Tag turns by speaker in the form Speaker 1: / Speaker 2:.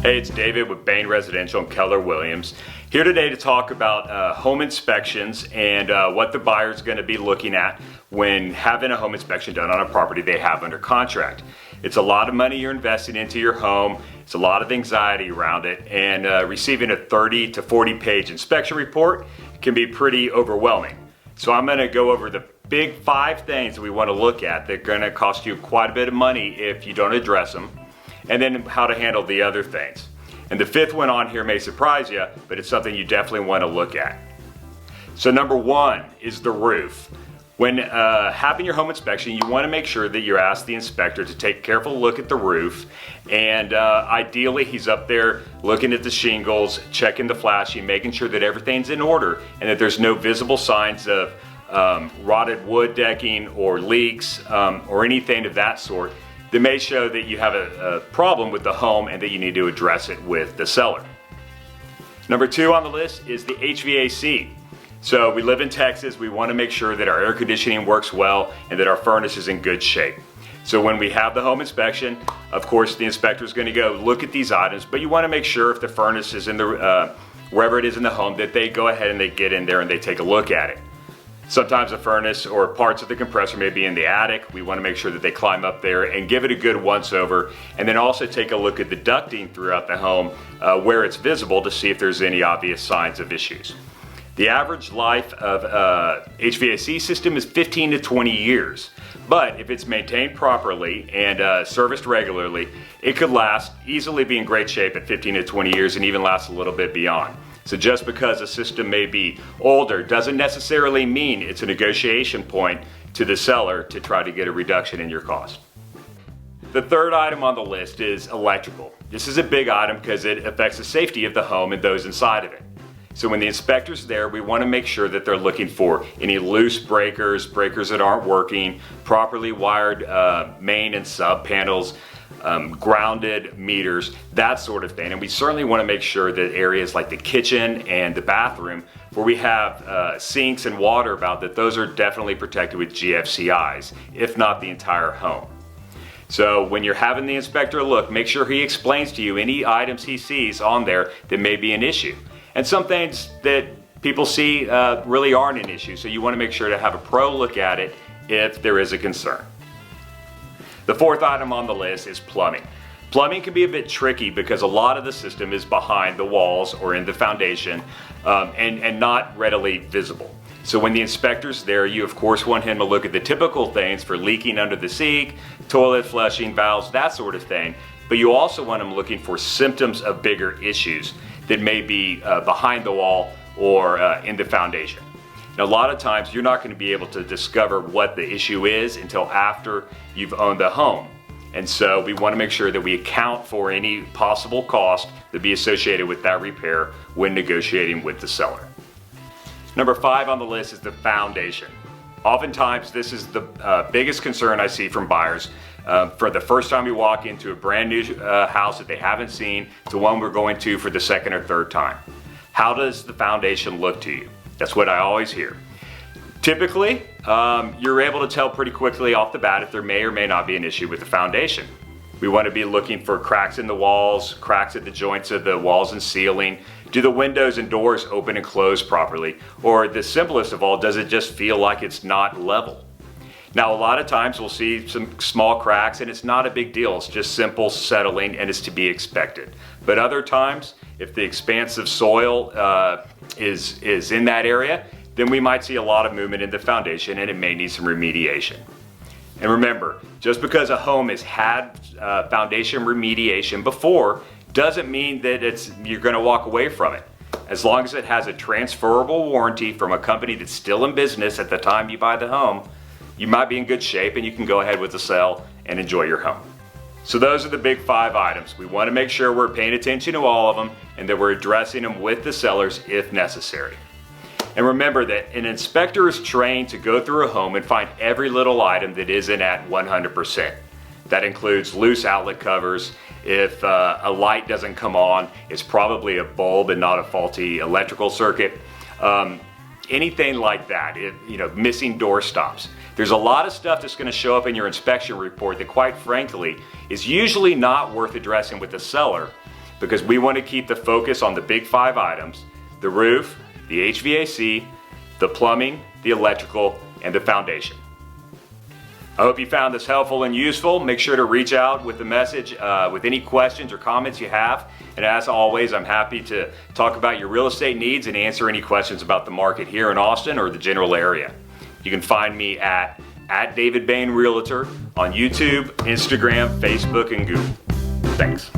Speaker 1: Hey, it's David with Bain Residential and Keller Williams. Here today to talk about home inspections and what the buyer is going to be looking at when having a home inspection done on a property they have under contract. It's a lot of money you're investing into your home. It's a lot of anxiety around it, and receiving a 30 to 40 page inspection report can be pretty overwhelming. So I'm going to go over the big 5 things that we want to look at that are going to cost you quite a bit of money if you don't address them, and then how to handle the other things. And the 5th one on here may surprise you, but it's something you definitely want to look at. So number 1 is the roof. When having your home inspection, you want to make sure that you ask the inspector to take a careful look at the roof, and ideally he's up there looking at the shingles, checking the flashing, making sure that everything's in order and that there's no visible signs of rotted wood decking or leaks or anything of that sort that may show that you have a problem with the home and that you need to address it with the seller. Number 2 on the list is the HVAC. So we live in Texas, we want to make sure that our air conditioning works well and that our furnace is in good shape. So when we have the home inspection, of course the inspector is going to go look at these items, but you want to make sure if the furnace is in the, wherever it is in the home, that they go ahead and they get in there and they take a look at it. Sometimes the furnace or parts of the compressor may be in the attic. We want to make sure that they climb up there and give it a good once over, and then also take a look at the ducting throughout the home where it's visible to see if there's any obvious signs of issues. The average life of HVAC system is 15 to 20 years, but if it's maintained properly and serviced regularly, it could last, easily be in great shape at 15 to 20 years and even last a little bit beyond. So just because a system may be older doesn't necessarily mean it's a negotiation point to the seller to try to get a reduction in your cost. The 3rd item on the list is electrical. This is a big item because it affects the safety of the home and those inside of it. So when the inspector's there, we want to make sure that they're looking for any loose breakers, breakers that aren't working, properly wired main and sub panels, grounded meters, that sort of thing. And we certainly want to make sure that areas like the kitchen and the bathroom where we have sinks and water about, that those are definitely protected with GFCIs, if not the entire home. So when you're having the inspector look, make sure he explains to you any items he sees on there that may be an issue. And some things that people see really aren't an issue, so you want to make sure to have a pro look at it if there is a concern. The 4th item on the list is plumbing. Plumbing can be a bit tricky because a lot of the system is behind the walls or in the foundation and not readily visible. So when the inspector's there, you of course want him to look at the typical things for leaking under the sink, toilet flushing, valves, that sort of thing. But you also want him looking for symptoms of bigger issues that may be behind the wall or in the foundation. Now, a lot of times you're not going to be able to discover what the issue is until after you've owned the home. And so we want to make sure that we account for any possible cost that be associated with that repair when negotiating with the seller. Number 5 on the list is the foundation. Oftentimes this is the biggest concern I see from buyers for the first time we walk into a brand new house that they haven't seen to one we're going to for the 2nd or 3rd time. How does the foundation look to you? That's what I always hear. Typically, you're able to tell pretty quickly off the bat if there may or may not be an issue with the foundation. We want to be looking for cracks in the walls, cracks at the joints of the walls and ceiling. Do the windows and doors open and close properly? Or the simplest of all, does it just feel like it's not level? Now, a lot of times we'll see some small cracks and it's not a big deal. It's just simple settling and it's to be expected. But other times, if the expansive soil is in that area, then we might see a lot of movement in the foundation and it may need some remediation. And remember, just because a home has had foundation remediation before doesn't mean that you're going to walk away from it. As long as it has a transferable warranty from a company that's still in business at the time you buy the home, you might be in good shape and you can go ahead with the sale and enjoy your home. So those are the big 5 items. We want to make sure we're paying attention to all of them and that we're addressing them with the sellers if necessary. And remember that an inspector is trained to go through a home and find every little item that isn't at 100%. That includes loose outlet covers. If a light doesn't come on, it's probably a bulb and not a faulty electrical circuit. Anything like that, missing door stops. There's a lot of stuff that's going to show up in your inspection report that, quite frankly, is usually not worth addressing with the seller because we want to keep the focus on the big 5 items: the roof, the HVAC, the plumbing, the electrical, and the foundation. I hope you found this helpful and useful. Make sure to reach out with the message with any questions or comments you have. And as always, I'm happy to talk about your real estate needs and answer any questions about the market here in Austin or the general area. You can find me at David Bain Realtor on YouTube, Instagram, Facebook, and Google. Thanks.